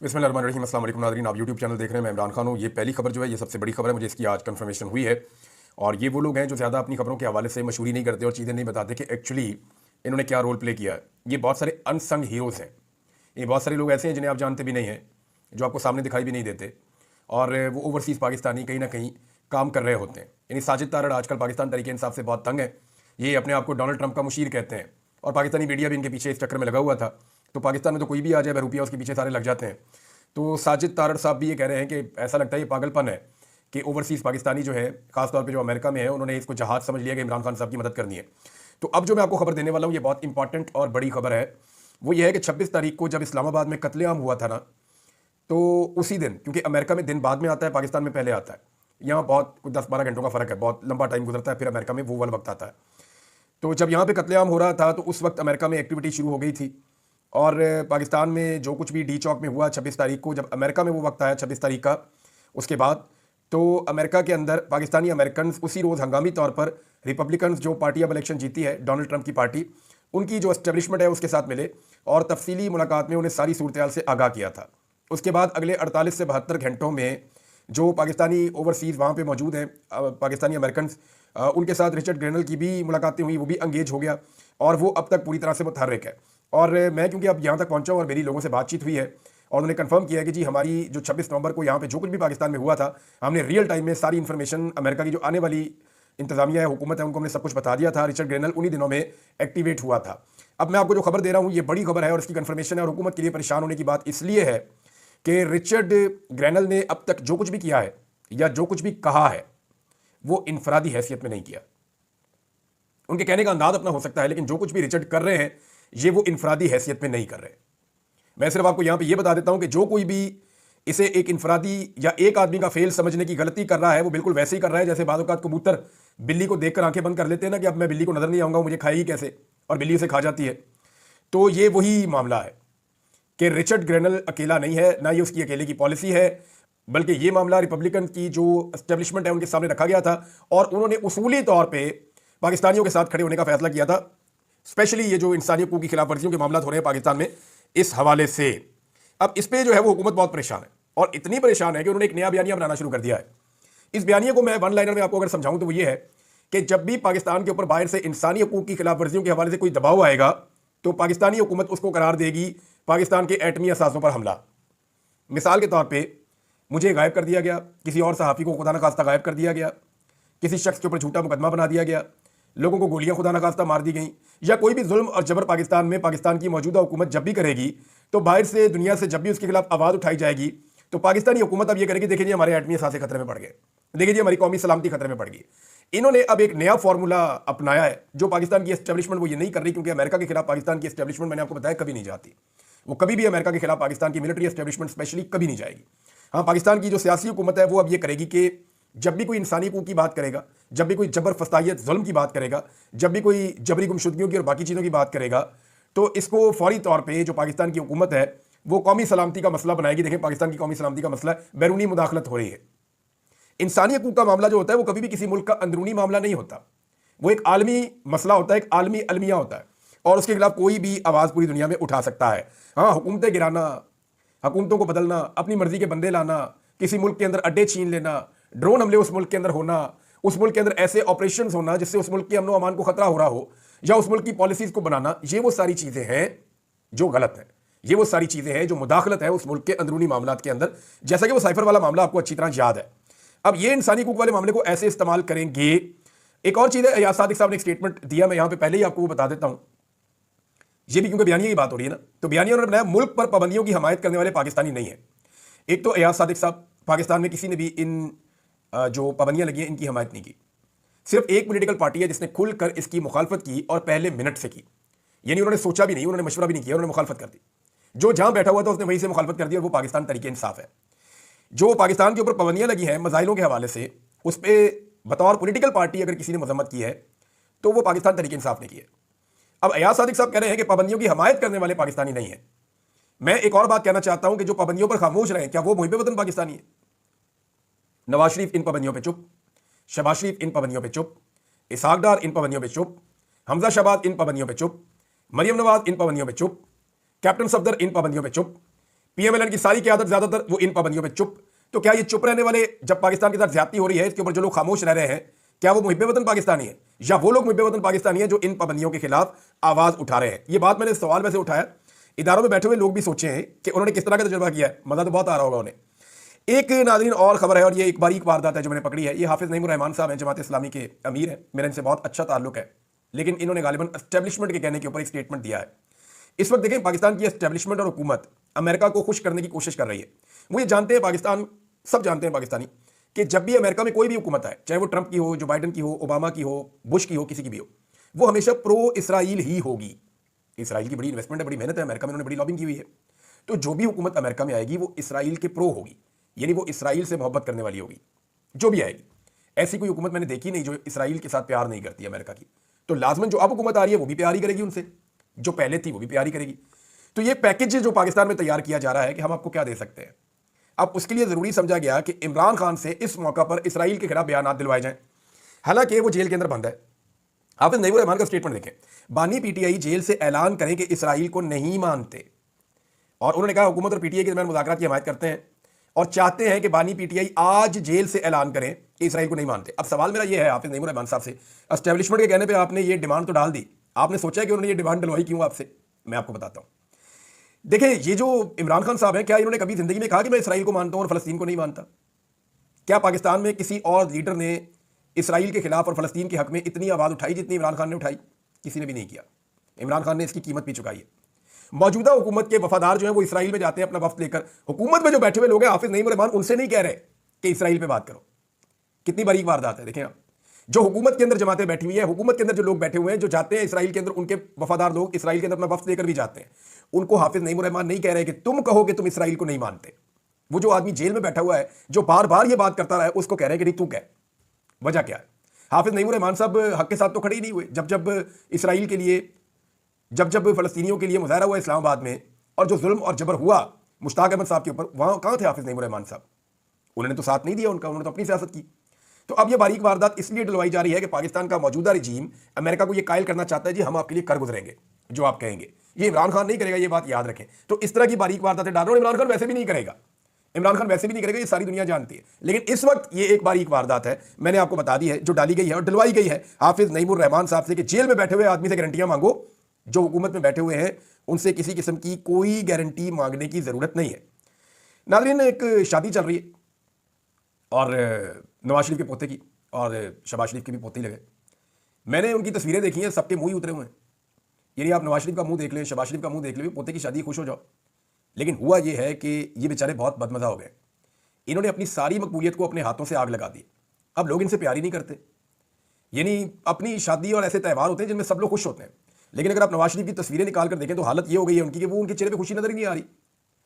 बिस्मिल्लाहिर्रहमानिर्रहीम। अस्सलाम वालेकुम नाज़रीन, आप यूट्यूब चैनल देख रहे हैं। मैं इमरान खान हूँ। ये पहली खबर जो है ये सबसे बड़ी खबर है, मुझे इसकी आज कंफर्मेशन हुई है। और ये वो लोग हैं जो ज़्यादा अपनी खबरों के हवाले से मशहूरी नहीं करते और चीज़ें नहीं बताते कि एक्चुअली इन्होंने क्या रोल प्ले किया है। ये बहुत सारे अनसंग हीरोज़ हैं। ये बहुत सारे लोग ऐसे हैं जिन्हें आप जानते भी नहीं हैं, जो आपको सामने दिखाई भी नहीं देते, और वो ओवरसीज़ पाकिस्तानी कहीं ना कहीं काम कर रहे होते हैं। यानी साजिद तारड़ आजकल पाकिस्तान तरीके इंसाफ से बहुत तंग है। ये अपने आप को डोनाल्ड ट्रंप का मुशीर कहते हैं और पाकिस्तानी मीडिया भी इनके पीछे इस चक्कर में लगा हुआ था। तो पाकिस्तान में तो कोई भी आ जाए बहरूपिया, उसके पीछे सारे लग जाते हैं। तो साजिद तारड़ साहब भी ये कह रहे हैं कि ऐसा लगता है ये पागलपन है कि ओवरसीज़ पाकिस्तानी जो है, खासतौर पे जो अमेरिका में है, उन्होंने इसको जहाज समझ लिया कि इमरान खान साहब की मदद करनी है। तो अब जो मैं आपको खबर देने वाला हूँ ये बहुत इंपॉर्टेंट और बड़ी खबर है। वो ये है कि 26 तारीख को जब इस्लामाबाद में कत्लेआम हुआ था ना, तो उसी दिन, क्योंकि अमेरिका में दिन बाद में आता है, पाकिस्तान में पहले आता है, यहाँ बहुत कुछ 10-12 घंटों का फ़र्क है, बहुत लंबा टाइम गुजरता है, फिर अमेरिका में वो वाला वक्त आता है। तो जब यहाँ पे कत्लेआम हो रहा था तो उस वक्त अमेरिका में एक्टिविटी शुरू हो गई थी, और पाकिस्तान में जो कुछ भी डी चौक में हुआ 26 तारीख को, जब अमेरिका में वो वक्त आया 26 तारीख का, उसके बाद तो अमेरिका के अंदर पाकिस्तानी अमेरिकन उसी रोज़ हंगामी तौर पर रिपब्लिकन जो पार्टी अब इलेक्शन जीती है, डोनाल्ड ट्रंप की पार्टी, उनकी जो एस्टेब्लिशमेंट है उसके साथ मिले और तफसीली मुलाकात में उन्हें सारी सूरत से आगाह किया था। उसके बाद अगले 48 से 72 घंटों में जो पाकिस्तानी ओवरसीज़ वहाँ पे मौजूद हैं, पाकिस्तानी अमेरिकन, उनके साथ रिचर्ड ग्रेनल की भी मुलाकातें हुई, वो भी अंगेज हो गया और वो अब तक पूरी तरह से मुतहर्रिक है। और मैं क्योंकि अब यहाँ तक पहुँचा हूँ और मेरी लोगों से बातचीत हुई है और उन्होंने कंफर्म किया है कि जी हमारी जो 26 नवंबर को यहाँ पे जो कुछ भी पाकिस्तान में हुआ था, हमने रियल टाइम में सारी इन्फॉर्मेशन अमेरिका की जो आने वाली इंतजामिया है, हुकूमत है, उनको हमने सब कुछ बता दिया था। रिचर्ड ग्रेनल उन्हीं दिनों में एक्टिवेट हुआ था। अब मैं आपको जो खबर दे रहा हूँ ये बड़ी खबर है और इसकी कंफर्मेशन है, और हुकूमत के लिए परेशान होने की बात इसलिए है कि रिचर्ड ग्रेनल ने अब तक जो कुछ भी किया है या जो कुछ भी कहा है वो इनफरादी हैसियत में नहीं किया। उनके कहने का अंदाज अपना हो सकता है, लेकिन जो कुछ भी रिचर्ड कर रहे हैं ये वो इनफरादी हैसियत में नहीं कर रहे। मैं सिर्फ आपको यहां पे ये बता देता हूं कि जो कोई भी इसे एक इनफरादी या एक आदमी का फेल समझने की गलती कर रहा है, वो बिल्कुल वैसे ही कर रहा है जैसे बाज़ औक़ात कबूतर बिल्ली को देखकर आंखें बंद कर लेते हैं ना, कि अब मैं बिल्ली को नजर नहीं आऊंगा, मुझे खाएगी कैसे, और बिल्ली उसे खा जाती है। तो ये वही मामला है कि रिचर्ड ग्रेनल अकेला नहीं है, ना ये उसकी अकेले की पॉलिसी है, बल्कि ये मामला रिपब्लिकन की जो एस्टेब्लिशमेंट है उनके सामने रखा गया था और उन्होंने उसूली तौर पर पाकिस्तानियों के साथ खड़े होने का फैसला किया था। स्पेशली ये जो इंसानी हकूक़ की खिलाफ वर्जियों के मामला हो रहे हैं पाकिस्तान में, इस हवाले से अब इस पे जो है वो हुकूमत बहुत परेशान है, और इतनी परेशान है कि उन्होंने एक नया बयानिया बनाना शुरू कर दिया है। इस बयानिए को मैं वन लाइनर में आपको अगर समझाऊं तो वो ये है कि जब भी पाकिस्तान के ऊपर बाहर से इंसानी हकूक़ की खिलाफ वर्जियों के हवाले से कोई दबाव आएगा तो पाकिस्तानी हुकूमत उसको करार देगी पाकिस्तान के एटमी असासों पर हमला। मिसाल के तौर पर मुझे गायब कर दिया गया, किसी और सहाफ़ी को खुदा न खास्ता गायब कर दिया गया, किसी शख्स के ऊपर झूठा मुकदमा बना दिया गया, लोगों को गोलियां खुदा न खास्ता मार दी गई, या कोई भी जुल्म और जबर पाकिस्तान में पाकिस्तान की मौजूदा हुकूमत जब भी करेगी तो बाहर से दुनिया से जब भी उसके खिलाफ आवाज़ उठाई जाएगी तो पाकिस्तानी हुकूमत अब ये करेगी, देखिए जी हमारे एटमी असासे खतरे में पड़ गए, देखिए जी हमारी कौमी सलामती खतरे में पड़ गई। इन्होंने अब एक नया फार्मूला अपनाया है जो पाकिस्तान की एस्टेब्लिशमेंट वो ये नहीं कर रही, क्योंकि अमेरिका के खिलाफ पाकिस्तान की एस्टेब्लिशमेंट, मैंने आपको बताया, कभी नहीं जाती। वो कभी भी अमेरिका के खिलाफ पाकिस्तान की मिलिट्री एस्टेब्लिशमेंट स्पेशली कभी नहीं जाएगी। हाँ, पाकिस्तान की जो सियासी हुकूमत है वो अब ये करेगी कि जब भी कोई इंसानी हकूक़ की बात करेगा, जब भी कोई जबर फसाइयत जुल्म की बात करेगा, जब भी कोई जबरी गुमशुदगियों की और बाकी चीज़ों की बात करेगा, तो इसको फौरी तौर पे जो पाकिस्तान की हुकूमत है वो कौमी सलामती का मसला बनाएगी। देखें, पाकिस्तान की कौमी सलामती का मसला बैरूनी मुदाखलत हो रही है। इंसानी हकूक़ का मामला जो होता है वो कभी भी किसी मुल्क का अंदरूनी मामला नहीं होता, वो एक आलमी मसला होता है, एक आलमी अलमिया होता है, और उसके खिलाफ कोई भी आवाज़ पूरी दुनिया में उठा सकता है। हाँ, हुकूमतें गिराना, हुकूमतों को बदलना, अपनी मर्जी के बंदे लाना, किसी मुल्क के अंदर अड्डे छीन लेना, ड्रोन हमले उस मुल्क के अंदर होना, उस मुल्क के अंदर ऐसे ऑपरेशंस होना जिससे उस मुल्क के अमन व अमान को खतरा हो रहा हो, या उस मुल्क की पॉलिसीज को बनाना, ये वो सारी चीज़ें हैं जो गलत हैं। ये वो सारी चीज़ें हैं जो मुदाखलत है उस मुल्क के अंदरूनी मामलात के अंदर, जैसा कि वो साइफर वाला मामला आपको अच्छी तरह याद है। अब ये इंसानी हकूक़ वाले मामले को ऐसे इस्तेमाल करेंगे। एक और चीज़ है, अयाज सादिक साहब ने एक स्टेटमेंट दिया, मैं यहाँ पे पहले ही आपको वो बता देता हूँ, ये भी क्योंकि बयानिया की बात हो रही है ना, तो बयानिया उन्होंने बनाया मुल्क पर पाबंदियों की हमायत करने वाले पाकिस्तानी नहीं है। एक तो अयाज सादिक साहब, पाकिस्तान में किसी ने भी इन जो पाबंदियां लगी हैं इनकी हमायत नहीं की। सिर्फ एक पॉलिटिकल पार्टी है जिसने खुलकर इसकी मुखालफत की और पहले मिनट से की, यानी उन्होंने सोचा भी नहीं, उन्होंने मशवरा भी नहीं किया, उन्होंने मुखालफत कर दी। जो जहां बैठा हुआ था उसने वहीं से मुखालफत कर दी, और वो पाकिस्तान तरीके इंसाफ है। जो पाकिस्तान के ऊपर पाबंदियां लगी हैं मसाइलों के हवाले से, उस पर बतौर पॉलिटिकल पार्टी अगर किसी ने मजम्मत की है तो वो पाकिस्तान तरीके इंसाफ ने की है। अब अयाज सादिक साहब कह रहे हैं कि पाबंदियों की हमायत करने वाले पाकिस्तानी नहीं है। मैं एक और बात कहना चाहता हूं कि जो पाबंदियों पर खामोश रहे, क्या वो मुहिब वतन पाकिस्तानी है? नवाज शरीफ इन पाबंदियों पे चुप, शहबाज शरीफ इन पाबंदियों पे चुप, इसहाक डार इन पाबंदियों पे चुप, हमजा शहबाज इन पाबंदियों पे चुप, मरियम नवाज इन पाबंदियों पे चुप, कैप्टन सफदर इन पाबंदियों पे चुप, पीएमएलएन की सारी क़यादत ज्यादातर वो इन पाबंदियों पे चुप। तो क्या ये चुप रहने वाले, जब पाकिस्तान के साथ ज्यादती हो रही है इसके ऊपर जो लोग खामोश रह रहे हैं, क्या वो मुहिब्बे वतन पाकिस्तानी है, या वो लोग मुहिब्बे वतन पाकिस्तानी है जो इन पाबंदियों के खिलाफ आवाज उठा रहे हैं? ये बात मैंने सवाल में से उठाया, इदारों में बैठे हुए लोग भी सोचे हैं कि उन्होंने किस तरह का तजुर्बा किया है। मजा तो बहुत आ रहा होगा उन्हें। एक नाज़रीन और खबर है, और ये एक बारीक वारदात है जो मैंने पकड़ी है। ये हाफिज नईमुर रहमान साहब हैं, जमात इस्लामी के अमीर हैं, मेरा इनसे बहुत अच्छा ताल्लुक है, लेकिन इन्होंने गालिबन एस्टेब्लिशमेंट के कहने के ऊपर एक स्टेटमेंट दिया है। इस वक्त देखें, पाकिस्तान की एस्टेब्लिशमेंट और हुकूमत अमेरिका को खुश करने की कोशिश कर रही है। वो ये जानते हैं, पाकिस्तान सब जानते हैं पाकिस्तानी, कि जब भी अमेरिका में कोई भी हुकूमत आए, चाहे वो ट्रंप की हो, जो बाइडन की हो, ओबामा की हो, बुश की हो, किसी की भी हो, वो हमेशा प्रो इसराइल ही होगी। इसराइल की बड़ी इन्वेस्टमेंट है, बड़ी मेहनत है, अमेरिका में उन्होंने बड़ी लॉबिंग की हुई है। तो जो भी हुकूमत अमेरिका में आएगी वो इसराइल के प्रो होगी, यानी वो इसराइल से मोहब्बत करने वाली होगी, जो भी आएगी। ऐसी कोई हुकूमत मैंने देखी नहीं जो इसराइल के साथ प्यार नहीं करती अमेरिका की। तो लाजमन जो अब हुकूमत आ रही है वो भी प्यार ही करेगी उनसे, जो पहले थी वो भी प्यार ही करेगी। तो ये पैकेज जो पाकिस्तान में तैयार किया जा रहा है कि हम आपको क्या दे सकते हैं, अब उसके लिए जरूरी समझा गया कि इमरान खान से इस मौका पर इसराइल के खिलाफ बयान दिलवाए जाएं। हालांकि वो जेल के अंदर बंद है। हाफिज नईमुर रहमान का स्टेटमेंट देखें, बानी पीटीआई जेल से ऐलान करें कि इसराइल को नहीं मानते, और उन्होंने कहा हुकूमत और पीटीआई के दरमियान मुज़ाकरात की हिमायत करते हैं और चाहते हैं कि बानी पीटीआई आज जेल से ऐलान करें कि इसराइल को नहीं मानते। अब सवाल मेरा यह है हाफिज नईमुर रहमान साहब से, एस्टेब्लिशमेंट के कहने पर आपने ये डिमांड तो डाल दी, आपने सोचा है कि उन्होंने ये डिमांड डलवाई क्यों आपसे? मैं आपको बताता हूं। देखिए, ये जो इमरान खान साहब हैं, क्या इन्होंने कभी जिंदगी में कहा कि मैं इसराइल को मानता हूं और फलस्तीन को नहीं मानता? क्या पाकिस्तान में किसी और लीडर ने इसराइल के खिलाफ और फलस्तीन के हक में इतनी आवाज उठाई जितनी इमरान खान ने उठाई? किसी ने भी नहीं किया। इमरान खान ने इसकी कीमत भी चुकाई है। मौजूदा हुकूमत के वफादार जो है वो इसराइल में जाते हैं अपना वफ्द लेकर, हुकूमत में जो बैठे हुए लोग हैं हाफिज नईमुर रहमान उनसे नहीं कह रहे कि इसराइल पे बात करो। कितनी बारीक वारदात है, देखें आप। जो हुकूमत के अंदर जमातें बैठी हुई है, हुकूमत के अंदर जो लोग बैठे हुए हैं, जो जाते हैं इसराइल के अंदर, उनके वफादार लोग इसराइल के अंदर अपना वफ्द लेकर भी जाते हैं, उनको हाफिज नईमुर रहमान नहीं कह रहे कि तुम कहो कि तुम इसराइल को नहीं मानते। वो जो आदमी जेल में बैठा हुआ है, जो बार बार ये बात करता रहा है, उसको कह रहे हैं कि नहीं तू कह। वजह क्या है? हाफिज नईमुर रहमान साहब हक के साथ तो खड़े ही नहीं हुए। जब जब इसराइल के लिए, जब जब फलस्तीनियों के लिए मुजाहरा हुआ इस्लामाबाद में, और जो जुल्म और जबर हुआ मुश्ताक अहमद साहब के ऊपर, वहां कहां थे हाफिज नईमुर रहमान साहब? उन्होंने तो साथ नहीं दिया उनका, उन्होंने तो अपनी सियासत की। तो अब ये बारीक वारदात इसलिए डलवाई जा रही है कि पाकिस्तान का मौजूदा रजीम अमेरिका को ये कायल करना चाहता है जी हम आपके लिए कर गुजरेंगे जो आप कहेंगे। ये इमरान खान नहीं करेगा, ये बात याद रखें। तो इस तरह की बारीक वारदातें डाल रहे हो, इमरान खान वैसे भी नहीं करेगा, इमरान खान वैसे भी नहीं करेगा, ये सारी दुनिया जानती है। लेकिन इस वक्त ये एक बारीक वारदात है, मैंने आपको बता दी है, जो डाली गई है और डलवाई गई है हाफिज नईमुर रहमान साहब से कि जेल में बैठे हुए आदमी से गारंटियां मांगो। जो हुकूमत में बैठे हुए हैं उनसे किसी किस्म की कोई गारंटी मांगने की जरूरत नहीं है। नाज़रीन, एक शादी चल रही है और नवाज शरीफ के पोते की, और शहबाज शरीफ के भी पोते ही लगे। मैंने उनकी तस्वीरें देखी हैं, सबके मुंह ही उतरे हुए हैं। यानी आप नवाज शरीफ का मुंह देख लें, शहबाज शरीफ का मुंह देख लें, पोते की शादी खुश हो जाओ। लेकिन हुआ यह है कि ये बेचारे बहुत बदमजा हो गए। इन्होंने अपनी सारी मकबूलियत को अपने हाथों से आग लगा दी। अब लोग इनसे प्यार ही नहीं करते। यानी अपनी शादी और ऐसे त्यौहार होते हैं जिनमें सब लोग खुश होते हैं, लेकिन अगर आप नवाज शरीफ की तस्वीरें निकाल कर देखें तो हालत ये हो गई है उनकी कि वो उनके चेहरे पे खुशी नजर ही नहीं आ रही।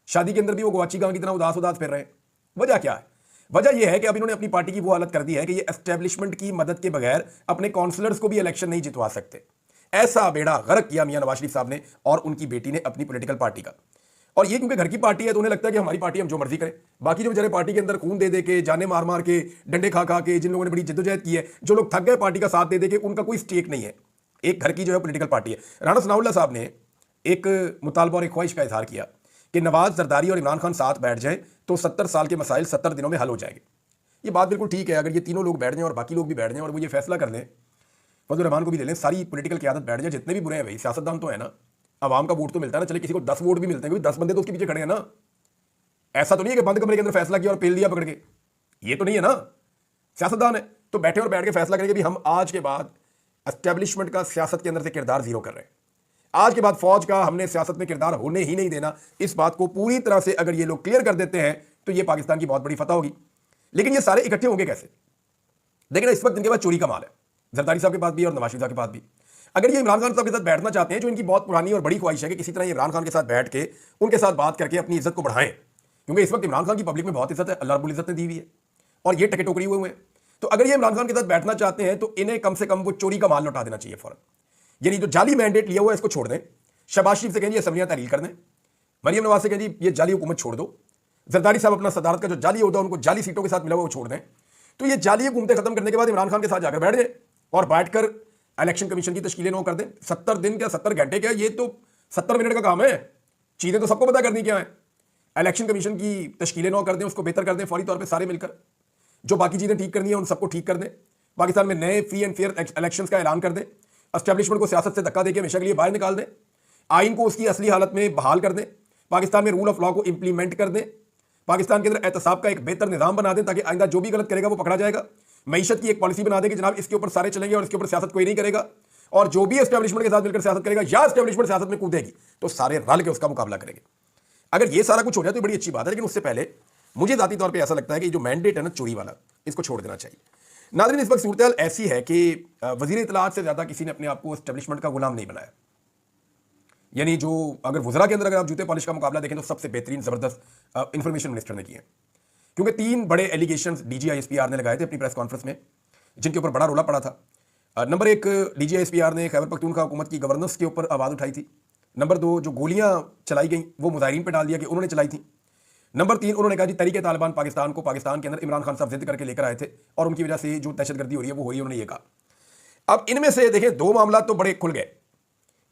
शादी के अंदर भी वो गवाची गांव की तरह उदास उदास फिर रहे हैं। वजह क्या है? वजह यह है कि अब इन्होंने अपनी पार्टी की वो हालत कर दी है कि ये एस्टेब्लिशमेंट की मदद के बगैर अपने काउंसलर्स को भी इलेक्शन नहीं जितवा सकते। ऐसा बेड़ा गर्क किया मियां नवाज शरीफ साहब ने और उनकी बेटी ने अपनी पॉलिटिकल पार्टी का। और ये क्योंकि घर की पार्टी है तो उन्हें लगता है कि हमारी पार्टी हम जो मर्जी करें। बाकी जो बेचारे पार्टी के अंदर खून दे दे के, जाने मार मार के, डंडे खा खा के, जिन लोगों ने बड़ी जद्दोजहद की है, जो लोग थक गए पार्टी का साथ दे दे के, उनका कोई स्टेक नहीं है। एक घर की जो है पॉलिटिकल पार्टी है। राणा सनाउल्लाह साहब ने एक मुतालबा और एक ख्वाहिश का इजहार किया कि नवाज, जरदारी और इमरान खान साथ बैठ जाएं तो 70 साल के मसाइल 70 दिनों में हल हो जाएंगे। ये बात बिल्कुल ठीक है। अगर ये तीनों लोग बैठ जाएं और बाकी लोग भी बैठ जाएं और वो ये फैसला कर लें, फजल रहमान को भी ले लें, सारी पॉलिटिकल क़यादत बैठ जाए, जितने भी बुरे हैं भाई, सियासतदान तो है ना, आवाम का वोट तो मिलता है ना, चले किसी को 10 वोट भी मिलते हैं, 10 बंदे तो उसके पीछे खड़े हैं ना। ऐसा तो नहीं है कि बंद कमरे के अंदर फैसला किया और पेल दिया पकड़ के, ये तो नहीं है ना। सियासतदान है तो बैठे और बैठ के फैसला करेंगे भी हम आज के बाद एस्टेब्लिशमेंट का सियासत के अंदर से किरदार जीरो कर रहे हैं। आज के बाद फौज का हमने सियासत में किरदार होने ही नहीं देना। इस बात को पूरी तरह से अगर ये लोग क्लियर कर देते हैं तो ये पाकिस्तान की बहुत बड़ी फतह होगी। लेकिन ये सारे इकट्ठे होंगे कैसे? देखिए ना, इस वक्त इनके पास चोरी का माल है, जरदारी साहब के पास भी और नवाज शरीफ साहब के पास भी। अगर ये इमरान खान साहब के साथ बैठना चाहते हैं, जो इनकी बहुत पुरानी और बड़ी ख्वाहिश है कि किसी तरह इमरान खान के साथ बैठ के उनके साथ बात करके अपनी इज्जत को बढ़ाएं, क्योंकि इस वक्त इमरान खान की पब्लिक में बहुत इज्जत है, अल्लाह रब्बुल इज्जत ने दी हुई है और ये टके टोकरी हुए हैं। तो अगर ये इमरान खान के साथ बैठना चाहते हैं तो इन्हें कम से कम वो चोरी का माल लौटा देना चाहिए फौरन। यानी जो जाली मैंडेट लिया हुआ है इसको छोड़ दें। शहबाज शरीफ से कहें असम्बलियां तहरील कर दें, मरियम नवाज से कहें ये जाली हुकूमत छोड़ दो, जरदारी साहब अपना सदारत का जो जाली होता है उनको जाली सीटों के साथ मिला हुआ वो छोड़ दें। तो ये जाली हुकूमतें खत्म करने के बाद इमरान खान के साथ जाकर बैठ जाए और बैठकर इलेक्शन कमीशन की तश्कीलें नो कर दें। 70 दिन क्या 70 घंटे क्या, ये तो 70 मिनट का काम है। चीजें तो सबको पता करनी क्या है। इलेक्शन कमीशन की तश्कीलें नौ कर दें, उसको बेहतर कर दें फौरी तौर पे सारे मिलकर, जो बाकी चीज़ें ठीक करनी है उन सबको ठीक कर दें, पाकिस्तान में नए फ्री एंड फेयर इलेक्शंस का ऐलान कर दें, एस्टेब्लिशमेंट को सियासत से धक्का देकर हमेशा के लिए बाहर निकाल दें, आइन को उसकी असली हालत में बहाल कर दें, पाकिस्तान में रूल ऑफ लॉ को इंप्लीमेंट कर दें, पाकिस्तान के अंदर एहतसाब का एक बेहतर निजाम बना दें ताकि आइंदा जो भी गलत करेगा वो पकड़ा जाएगा, मईशत की एक पॉलिसी बना दें कि जनाब इसके ऊपर सारे चलेंगे और इसके ऊपर सियासत कोई नहीं करेगा, और जो भी एस्टेब्लिशमेंट के साथ मिलकर सियासत करेगा या एस्टेब्लिशमेंट सियासत में कूदेगी तो सारे रल के उसका मुकाबला करेंगे। अगर ये सारा कुछ हो जाए तो बड़ी अच्छी बात है, लेकिन उससे पहले मुझे जाती तौर पे ऐसा लगता है कि जो मैंडेट है ना चोरी वाला, इसको छोड़ देना चाहिए। नाज़रीन, इस वक्त सूरत ऐसी है कि वज़ीर इत्तलाआत से ज़्यादा किसी ने अपने आप को एस्टेब्लिशमेंट का गुलाम नहीं बनाया। यानी जो अगर वज़रा के अंदर अगर आप जूते पॉलिश का मुकाबला देखें तो सबसे बेहतरीन ज़बरदस्त इंफॉर्मेशन मिनिस्टर ने किए हैं, क्योंकि 3 बड़े एलिगेशन DGISPR ने लगाए थे अपनी प्रेस कॉन्फ्रेंस में, जिनके ऊपर बड़ा रोला पड़ा था। नंबर 1, DGISPR ने खैबर पख्तूनख्वा हुकूमत की गवर्नेंस के ऊपर आवाज़ उठाई थी। नंबर 2, जो गोलियां चलाई गई वो मुजाहिरीन पर डाल दिया कि उन्होंने चलाई थी। नंबर 3, उन्होंने कहा जी तरीके तालिबान पाकिस्तान को पाकिस्तान के अंदर इमरान खान साहब जिद करके लेकर आए थे और उनकी वजह से जो दहशतगर्दी हो रही है वो हो रही है, उन्होंने ये कहा। अब इनमें से देखें 2 मामला तो बड़े खुल गए।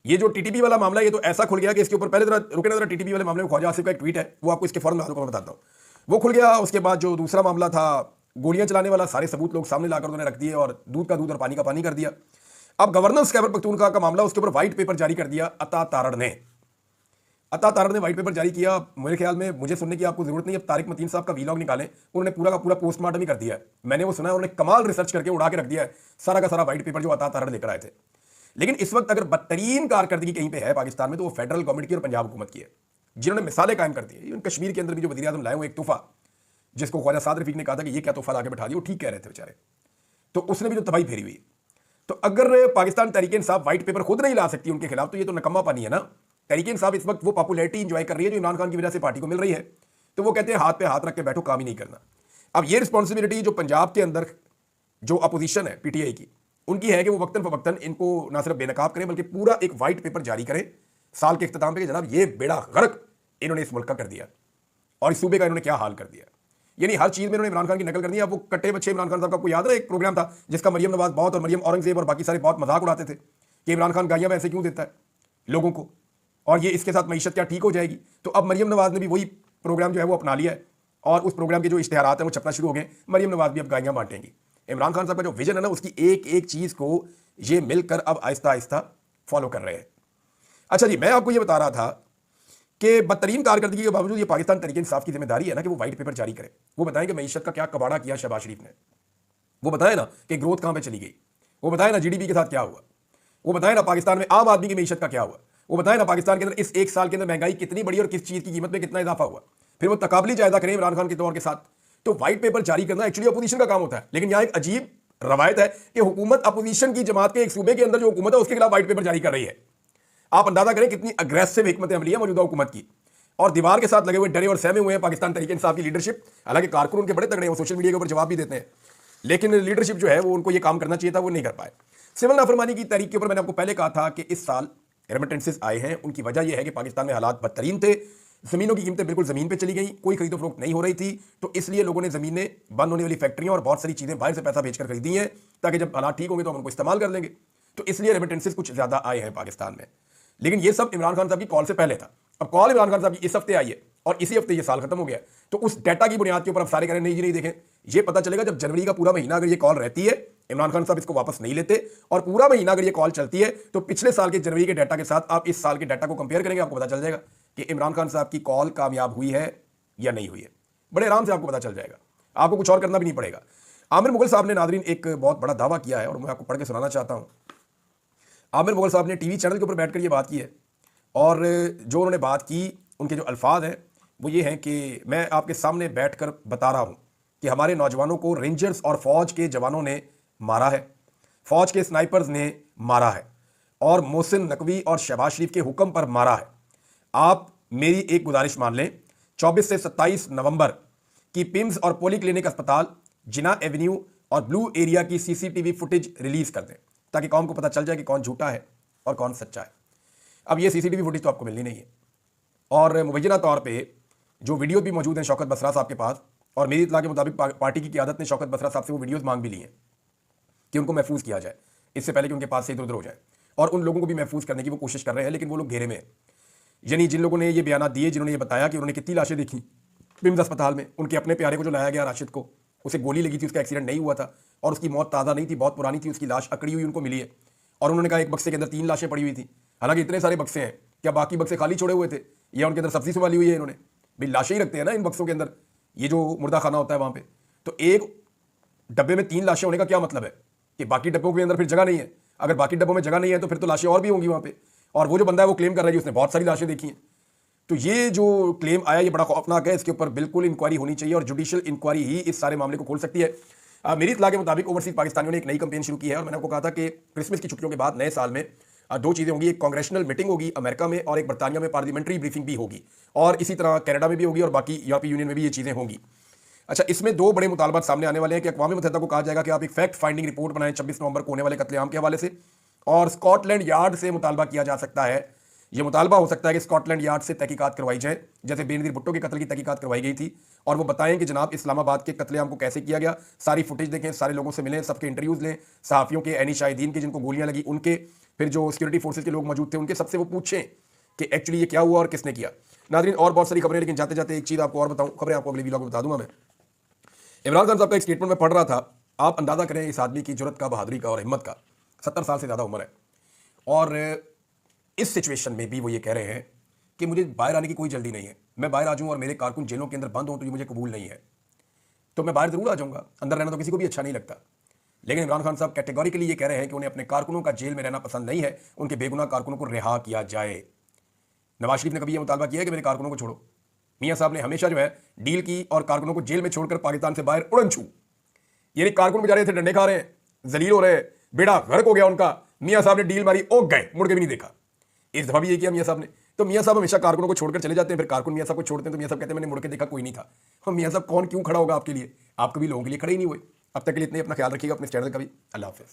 ये जो TTP वाला मामला ये तो ऐसा खुल गया कि इसके ऊपर पहले जरा रुके ना, TTP वाले मामले में ख्वाजा आसिफ का एक ट्वीट है, वो आपको इसके फौरन बाद मैं बताता हूँ, वो खुल गया। उसके बाद जो दूसरा मामला था गोलियां चलाने वाला, सारे सबूत लोग सामने लाकर उन्होंने रख दिए और दूध का दूध और पानी का पानी कर दिया। अब गवर्नेंस खैबर पख्तूनख्वा का मामला, उसके ऊपर व्हाइट पेपर जारी कर दिया अता तारड़ ने। अता तारड़ ने व्हाइट पेपर जारी किया। मेरे ख्याल में, मुझे सुनने की आपको जरूरत नहीं, अब तारिक मतीन साहब का वीलॉग निकालें, उन्होंने पूरा का पूरा पोस्टमार्टम ही कर दिया है। मैंने वो सुना है, उन्होंने कमाल रिसर्च करके उड़ा के रख दिया है सारा का सारा व्हाइट पेपर जो अता तारड़ लेकर आए थे। लेकिन इस वक्त अगर बदतरीन कारकर्दगी कहीं पे है पाकिस्तान में तो वो फेडरल गवर्नमेंट की और पंजाब हुकूमत की है, जिन्होंने मिसालें कायम कर दी है। इवन कश्मीर के अंदर भी जो वज़ीर आज़म लाए हुए एक तोहफा, जिसको ख्वाजा साद रफीक ने कहा था कि ये क्या तोहफा लाके बैठा दिया, वो ठीक कह रहे थे बेचारे, तो उसने भी जो तबाही फेरी हुई। तो अगर पाकिस्तान तहरीक इंसाफ व्हाइट पेपर खुद नहीं ला सकती उनके खिलाफ, तो ये तो नकम्मा पानी है ना। तहरीक इंसाफ इस वक्त वो पॉपुलैरिटी इंजॉय कर रही है जो इमरान खान की वजह से पार्टी को मिल रही है, तो वो कहते हैं हाथ पे हाथ रख के बैठो, काम ही नहीं करना। अब ये रिस्पॉन्सिबिलिटी जो पंजाब के अंदर जो अपोजिशन है PTI की, उनकी है कि वो वक्तन फवक्तन इनको ना सिर्फ बेनकाब करें बल्कि पूरा एक व्हाइट पेपर जारी करें साल के इख्तिताम पे कि जनाब ये बेड़ा गर्क इन्होंने इस मुल्क का कर दिया और इस सूबे का इन्होंने क्या हाल कर दिया। यानी हर चीज़ में इन्होंने इमरान खान की नकल कर दी। अब वो कट्टे बच्चे इमरान खान साहब का आपको याद है एक प्रोग्राम था जिसका मरियम नवाज बहुत और मरियम औरंगजेब और बाकी सारे बहुत मजाक उड़ाते थे कि इमरान खान गालियां ऐसे क्यों देता है लोगों को, और ये इसके साथ मईशत क्या ठीक हो जाएगी। तो अब मरियम नवाज ने भी वही प्रोग्राम जो है वो अपना लिया है और उस प्रोग्राम के जो इश्तिहारात हैं वो छपना शुरू हो गए। मरियम नवाज भी अब गालियां बांटेंगी। इमरान खान साहब का जो विजन है ना, उसकी एक एक चीज़ को ये मिलकर अब आहिस्ता आहिस्ता फॉलो कर रहे हैं। अच्छा जी, मैं आपको ये बता रहा था कि बदतरीन कारकर्दगी के बावजूद ये पाकिस्तान तहरीक इंसाफ की जिम्मेदारी है ना कि वो व्हाइट पेपर जारी करे। वो बताएं कि मईशत का क्या कबाड़ा किया शहबाज शरीफ ने, वो बताए ना कि ग्रोथ कहाँ पे चली गई, वो बताए ना GDP के साथ क्या हुआ, वो बताए ना पाकिस्तान में आम आदमी की मईशत का क्या हुआ, वो बताए ना पाकिस्तान के अंदर इस एक साल के अंदर महंगाई कितनी बढ़ी और किस चीज़ की कीमत में कितना इजाफा हुआ। फिर वो तकाबली जायजा करें इमरान खान के दौर के साथ। तो व्हाइट पेपर जारी करना एक्चुअली अपोजिशन का काम होता है, लेकिन यहाँ एक अजीब रवायत है कि हुकूमत अपोजिशन की जमात के एक सूबे के अंदर जो हुकूमत है उसके खिलाफ व्हाइट पेपर जारी कर रही है। आप अंदाजा करें कितनी अग्रेसिव हिकमत अमली है मौजूदा हुकूमत की, और दीवार के साथ लगे हुए डरे और सहमे हुए हैं पाकिस्तान तहरीक इंसाफ की लीडरशिप। हालांकि कारकुन उनके बड़े तगड़े हैं, वो सोशल मीडिया के ऊपर जवाब भी देते हैं, लेकिन लीडरशिप जो है वो उनको ये काम करना चाहिए था, वो नहीं कर पाए। सिविल नाफरमानी की तहरीक के ऊपर मैंने आपको पहले कहा था कि इस साल रेमिटेंसेस आए हैं, उनकी वजह यह है कि पाकिस्तान में हालात बदतरीन थे, ज़मीनों की कीमतें बिल्कुल ज़मीन पे चली गई, कोई खरीदो फरोख्त नहीं हो रही थी, तो इसलिए लोगों ने ज़मीनें, बंद होने वाली फैक्ट्रियाँ और बहुत सारी चीज़ें बाहर से पैसा भेजकर खरीदी हैं ताकि जब हालात ठीक होंगे तो हम उनको इस्तेमाल कर लेंगे। तो इसलिए रेमिटेंसेस कुछ ज़्यादा आए हैं पाकिस्तान में, लेकिन ये सब इमरान खान साहब की कॉल से पहले था। अब कॉल इमरान खान साहब की इस हफ्ते आई है और इसी हफ्ते ये साल खत्म हो गया, तो उस डाटा की बुनियाद के ऊपर अब सारे कह रहे नहीं जी नहीं देखें, ये पता चलेगा जब जनवरी का पूरा महीना अगर ये कॉल रहती है, इमरान खान साहब इसको वापस नहीं लेते और पूरा महीना अगर ये कॉल चलती है तो पिछले साल के जनवरी के डाटा के साथ आप इस साल के डाटा को कंपेयर करेंगे, आपको पता चल जाएगा कि इमरान खान साहब की कॉल कामयाब हुई है या नहीं हुई है। बड़े आराम से आपको पता चल जाएगा, आपको कुछ और करना भी नहीं पड़ेगा। आमिर मुगल साहब ने नादरीन एक बहुत बड़ा दावा किया है और मैं आपको पढ़ के सुनाना चाहता हूँ। आमिर मुगल साहब ने टीवी चैनल के ऊपर बैठकर ये बात की है और जो उन्होंने बात की उनके जो अल्फाज हैं वो ये हैं कि मैं आपके सामने बैठकर बता रहा हूँ कि हमारे नौजवानों को रेंजर्स और फौज के जवानों ने मारा है, फौज के स्नाइपर्स ने मारा है और मोहसिन नकवी और शहबाज शरीफ के हुक्म पर मारा है। आप मेरी एक गुजारिश मान लें, 24 से 27 नवंबर की पिम्स और पोली क्लिनिक अस्पताल, जिना एवेन्यू और ब्लू एरिया की CCTV फुटेज रिलीज कर दें ताकि कौम को पता चल जाए कि कौन झूठा है और कौन सच्चा है। अब ये CCTV फुटेज तो आपको मिलनी नहीं है और मुबैना तौर पे जो वीडियो भी मौजूद हैं शौकत बसरा साहब के पास, और मेरी इत्तला के मुताबिक पार्टी की क़यादत ने शौकत बसरा साहब से वो वीडियोज़ मांग भी ली हैं कि उनको महफूज किया जाए इससे पहले कि उनके पास से इधर उधर हो जाए, और उन लोगों को भी महफूज करने की वो कोशिश कर रहे हैं, लेकिन वो लोग घेरे में हैं। यानी जिन लोगों ने ये बयान दिए, जिन्होंने ये बताया कि उन्होंने कितनी लाशें देखी बिम्स अस्पताल में, उनके अपने प्यारे को जो लाया गया राशिद को, उसे गोली लगी थी, उसका एक्सीडेंट नहीं हुआ था और उसकी मौत ताज़ा नहीं थी, बहुत पुरानी थी, उसकी लाश अकड़ी हुई उनको मिली है। और उन्होंने कहा एक बक्से के अंदर 3 लाशें पड़ी हुई थी। हालांकि इतने सारे बक्से हैं, क्या बाकी बक्से खाली छोड़े हुए थे या उनके अंदर सब्जी संभाली हुई है इन्होंने? भाई लाशें ही रखते हैं ना इन बक्सों के अंदर, ये जो मुर्दा खाना होता है वहाँ पे। तो एक डब्बे में 3 लाशें होने का क्या मतलब है कि बाकी डब्बों के अंदर फिर जगह नहीं है? अगर बाकी डब्बों में जगह नहीं है तो फिर तो लाशें और भी होंगी वहाँ पे। और वो जो बंदा है वो क्लेम कर रहा है कि उसने बहुत सारी लाशें देखी हैं। तो ये जो क्लेम आया ये बड़ा खौफनाक है, इसके ऊपर बिल्कुल इंक्वायरी होनी चाहिए और जुडिशियल इंक्वायरी ही इस सारे मामले को खोल सकती है। मेरी इत्तला के मुताबिक ओवरसीज पाकिस्तानियों ने एक नई कैंपेन शुरू की है और मैंने आपको कहा था कि क्रिसमस की छुट्टियों के बाद नए साल में 2 चीज़ें होंगी, एक कांग्रेशनल मीटिंग होगी अमेरिका में और एक बरतानिया में पार्लियामेंट्री ब्रीफिंग भी होगी और इसी तरह कनाडा में भी होगी और बाकी यूरोपीय यूनियन में भी ये चीज़ें होंगी। अच्छा, इसमें 2 बड़े मुतालबात सामने आने वाले हैं कि अक़वाम मुत्तहिदा को कहा जाएगा कि आप एक फैक्ट फाइंडिंग रिपोर्ट बनाएं 26 नवंबर को होने वाले कत्लेआम के हवाले से, और स्कॉटलैंड यार्ड से मुतालबा किया जा सकता है, यह मुतालबा हो सकता है कि स्कॉटलैंड यार्ड से तहकीकात करवाई जाए, जैसे बेनज़ीर भुट्टो के कत्ल की तहकीकात करवाई गई थी, और वो बताएं कि जनाब इस्लामाबाद के कत्लेआम को कैसे किया गया, सारी फुटेज देखें, सारे लोगों से मिलें, सबके इंटरव्यूज़ लें, सहाफ़ियों के, ऐनी शाहिदीन के जिनको गोलियां लगी उनके, फिर जो सिक्योरिटी फोर्सेज के लोग मौजूद थे उनके, सबसे वो पूछें कि एक्चुअली ये क्या हुआ और किसने किया। नाज़रीन, और बहुत सारी खबरें, लेकिन जाते जाते एक चीज़ आपको और बताऊँ, खबरें आपको अगले वीडियो में बता दूंगा मैं। इमरान खान साहब का एक स्टेटमेंट में पढ़ रहा था, आप अंदाजा करें इस आदमी की जुर्रत का, बहादुरी का और हिम्मत का। 70 साल से ज़्यादा उम्र है और इस सिचुएशन में भी वो ये कह रहे हैं कि मुझे बाहर आने की कोई जल्दी नहीं है, मैं बाहर आ जाऊँ और मेरे कारकुन जेलों के अंदर बंद हों तो ये मुझे कबूल नहीं है, तो मैं बाहर ज़रूर आ जाऊँगा, अंदर रहना तो किसी को भी अच्छा नहीं लगता। लेकिन इमरान खान साहब कैटेगोरिकली ये कह रहे हैं कि उन्हें अपने कारकुनों का जेल में रहना पसंद नहीं है, उनके बेगुनाह कारकुनों को रिहा किया जाए। नवाज शरीफ ने कभी यह मुतालबा किया है कि मेरे कारकुनों को छोड़ो? मियाँ साहब ने हमेशा जो है डील की और कारकुनों को जेल में छोड़कर पाकिस्तान से बाहर उड़न छू, यानी कारकुन बेचारे थे डंडे खा रहे हैं, जलील हो रहे हैं, बेड़ा गर्क हो गया उनका, मियाँ साहब ने डील मारी, ओ गए, मुड़ के भी नहीं देखा। इस दफा भी ये किया मियाँ साहब ने। तो मियाँ साहब हमेशा कारकुनों को छोड़कर चले जाते हैं, फिर कारकुन मियाँ साहब को छोड़ते हैं तो मियाँ साहब कहते हैं मैंने मुड़ के देखा कोई नहीं था। हम मियाँ साहब कौन क्यों खड़ा होगा आपके लिए? आप कभी लोगों के लिए खड़े ही नहीं हुए। अब तक के लिए इतने, अपना ख्याल रखिएगा, अपने चैनल का भी। अल्लाह हाफ़िज़।